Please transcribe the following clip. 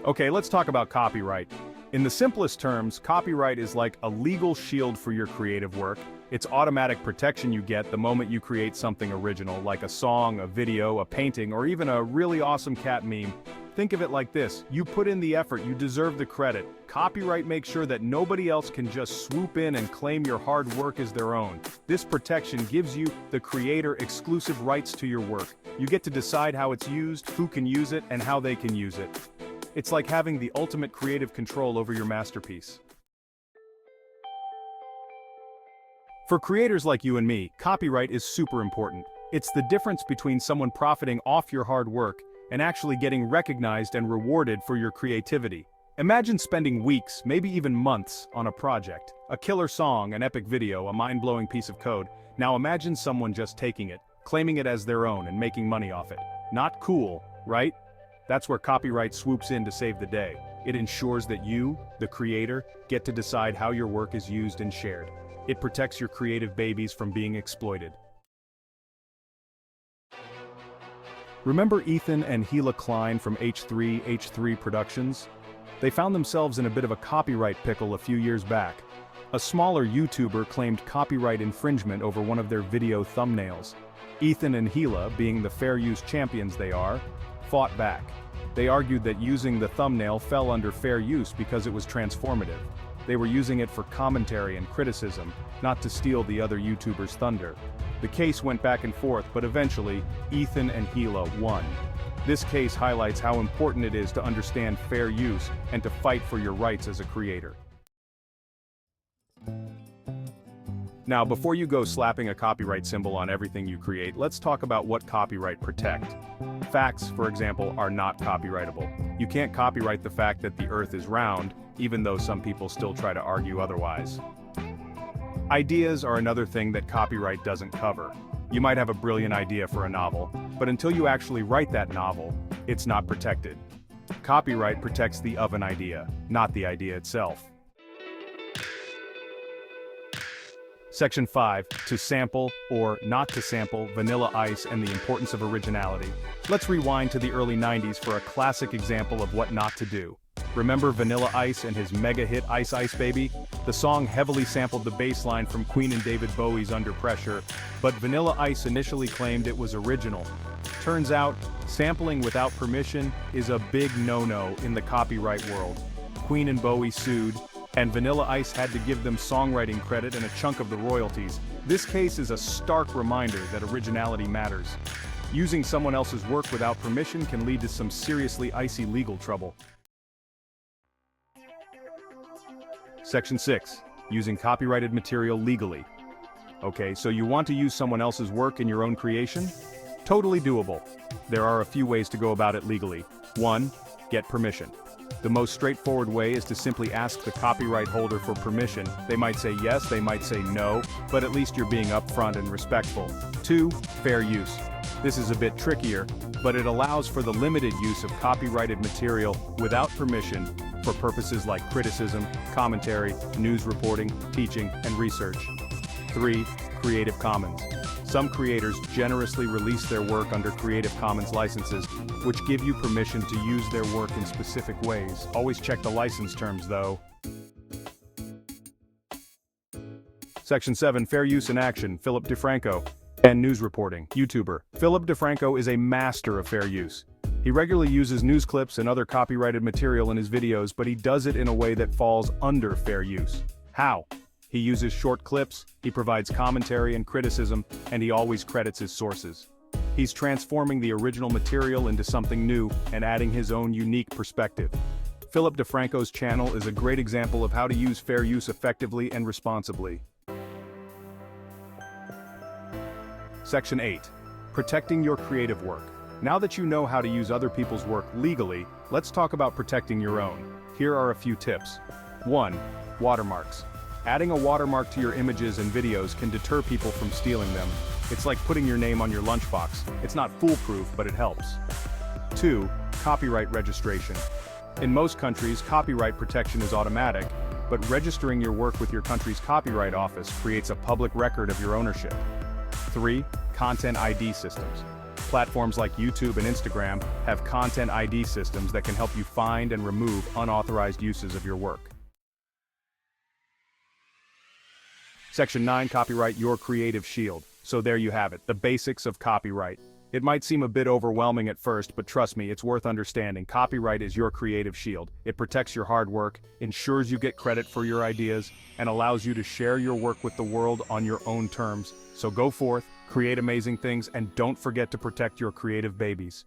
Okay, let's talk about copyright. In the simplest terms, copyright is like a legal shield for your creative work. It's automatic protection you get the moment you create something original, like a song, a video, a painting, or even a really awesome cat meme. Think of it like this: you put in the effort, you deserve the credit. Copyright makes sure that nobody else can just swoop in and claim your hard work as their own. This protection gives you, the creator, exclusive rights to your work. You get to decide how it's used, who can use it, and how they can use it. It's like having the ultimate creative control over your masterpiece. For creators like you and me, copyright is super important. It's the difference between someone profiting off your hard work and actually getting recognized and rewarded for your creativity. Imagine spending weeks, maybe even months, on a project. A killer song, an epic video, a mind-blowing piece of code. Now imagine someone just taking it, claiming it as their own and making money off it. Not cool, right? That's where copyright swoops in to save the day. It ensures that you, the creator, get to decide how your work is used and shared. It protects your creative babies from being exploited. Remember Ethan and Gila Klein from H3 Productions? They found themselves in a bit of a copyright pickle a few years back. A smaller YouTuber claimed copyright infringement over one of their video thumbnails. Ethan and Gila, being the fair use champions they are, fought back. They argued that using the thumbnail fell under fair use because it was transformative. They were using it for commentary and criticism, not to steal the other YouTubers' thunder. The case went back and forth, but eventually, Ethan and Gila won. This case highlights how important it is to understand fair use and to fight for your rights as a creator. Now, before you go slapping a copyright symbol on everything you create, let's talk about what copyright protects. Facts, for example, are not copyrightable. You can't copyright the fact that the Earth is round, even though some people still try to argue otherwise. Ideas are another thing that copyright doesn't cover. You might have a brilliant idea for a novel, but until you actually write that novel, it's not protected. Copyright protects the of an idea, not the idea itself. Section 5, to sample or not to sample Vanilla Ice and the importance of originality. Let's rewind to the early 90s for a classic example of what not to do. Remember Vanilla Ice and his mega hit Ice Ice Baby? The song heavily sampled the bass line from Queen and David Bowie's Under Pressure, but Vanilla Ice initially claimed it was original. Turns out, sampling without permission is a big no-no in the copyright world. Queen and Bowie sued, and Vanilla Ice had to give them songwriting credit and a chunk of the royalties. This case is a stark reminder that originality matters. Using someone else's work without permission can lead to some seriously icy legal trouble. Section 6. Using copyrighted material legally. Okay, so you want to use someone else's work in your own creation? Totally doable. There are a few ways to go about it legally. 1. Get permission. The most straightforward way is to simply ask the copyright holder for permission. They might say yes, they might say no, but at least you're being upfront and respectful. 2. Fair use. This is a bit trickier, but it allows for the limited use of copyrighted material without permission for purposes like criticism, commentary, news reporting, teaching, and research. 3. Creative Commons. Some creators generously release their work under Creative Commons licenses, which give you permission to use their work in specific ways. Always check the license terms, though. Section 7. Fair Use in Action. Philip DeFranco. And news reporting. YouTuber. Philip DeFranco is a master of fair use. He regularly uses news clips and other copyrighted material in his videos, but he does it in a way that falls under fair use. How? He uses short clips, he provides commentary and criticism, and he always credits his sources. He's transforming the original material into something new and adding his own unique perspective. Philip DeFranco's channel is a great example of how to use fair use effectively and responsibly. Section 8. Protecting your creative work. Now that you know how to use other people's work legally, let's talk about protecting your own. Here are a few tips. 1. Watermarks. Adding a watermark to your images and videos can deter people from stealing them. It's like putting your name on your lunchbox. It's not foolproof, but it helps. 2. Copyright registration. In most countries, copyright protection is automatic, but registering your work with your country's copyright office creates a public record of your ownership. 3. Content ID systems. Platforms like YouTube and Instagram have content ID systems that can help you find and remove unauthorized uses of your work. Section 9, copyright your creative shield. So there you have it, the basics of copyright. It might seem a bit overwhelming at first, but trust me, it's worth understanding. Copyright is your creative shield. It protects your hard work, ensures you get credit for your ideas, and allows you to share your work with the world on your own terms. So go forth, create amazing things, and don't forget to protect your creative babies.